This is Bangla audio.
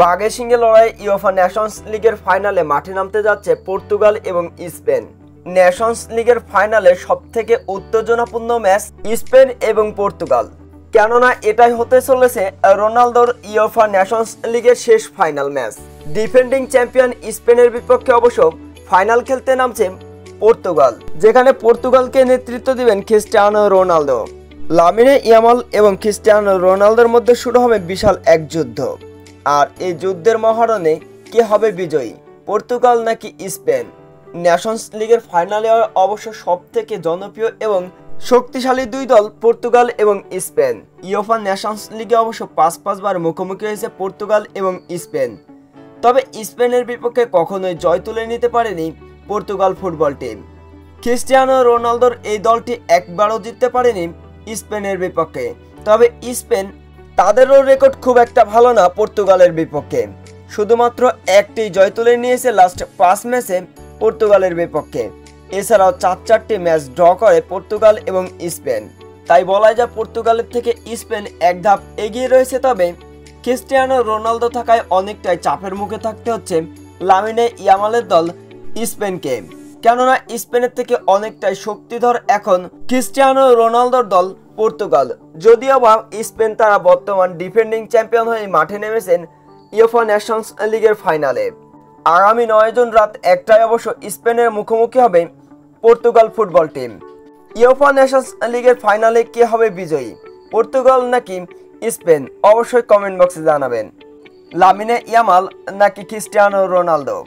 বাঘের সিংহে লড়াই ইউএফা নেশনস লিগের ফাইনালে মাঠে নামতে যাচ্ছে পর্তুগাল এবং স্পেন। নেশনস লিগের ফাইনালে সবথেকে উত্তেজনাপূর্ণ ম্যাচ স্পেন এবং পর্তুগাল, কেননা এটাই হতে চলেছে রোনালদোর ইউএফা নেশনস লিগের শেষ ফাইনাল ম্যাচ। ডিফেন্ডিং চ্যাম্পিয়ন স্পেনের বিপক্ষে অবশ্য ফাইনাল খেলতে নামছে পর্তুগাল, যেখানে পর্তুগালকে নেতৃত্ব দিবেন ক্রিস্টিয়ানো রোনালদো। লামিনে ইয়ামাল এবং ক্রিস্টিয়ানো রোনালদোর মধ্যে শুরু হবে বিশাল এক যুদ্ধ। আর এই যুদ্ধের মহারণে কে হবে বিজয়ী, পর্তুগাল নাকি স্পেন? নেশনস লিগের ফাইনালে অবশ্য সবথেকে জনপ্রিয় এবং শক্তিশালী দুই দল পর্তুগাল এবং স্পেন। ইউএফা নেশনস লিগে অবশ্য ৫ বার মুখোমুখি হয়েছে পর্তুগাল এবং স্পেন, তবে স্পেনের বিপক্ষে কখনোই জয় তুলে নিতে পারেনি পর্তুগাল ফুটবল টিম। ক্রিস্টিয়ানো রোনালদোর এই দলটি একবারও জিততে পারেনি স্পেনের বিপক্ষে, তবে স্পেন তাদেরও রেকর্ড খুব একটা ভালো না পর্তুগালের বিপক্ষে। শুধুমাত্র একটি জয় তুলে নিয়েছে লাস্ট ৫ ম্যাচে পর্তুগালের বিপক্ষে। এছাড়াও ৪টি ম্যাচ ড্র করে পর্তুগাল এবং স্পেন। তাই বলা যায় পর্তুগালের থেকে স্পেন এক ধাপ এগিয়ে রয়েছে। তবে ক্রিস্টিয়ানো রোনালদো থাকায় অনেকটাই চাপের মুখে থাকতে হচ্ছে লামিনে ইয়ামালের দল স্পেনকে, কেননা স্পেনের থেকে অনেকটাই শক্তিধর এখন ক্রিস্টিয়ানো রোনালদোর দল পর্তুগাল। যদিও বা স্পেন তারা বর্তমান ডিফেন্ডিং চ্যাম্পিয়ন হয়ে মাঠে নেমেছেন ইউএফা নেশনস লিগের ফাইনালে। আগামী ৯ জুন রাত ১টায় অবশ্য স্পেনের মুখোমুখি হবে Portugal football team. UEFA Nations লিগের ফাইনালে কে হবে বিজয়ী, পর্তুগাল নাকি স্পেন? অবশ্যই কমেন্ট বক্সে জানাবেন। লামিনে ইয়ামাল নাকি ক্রিস্টিয়ানো রোনালদো?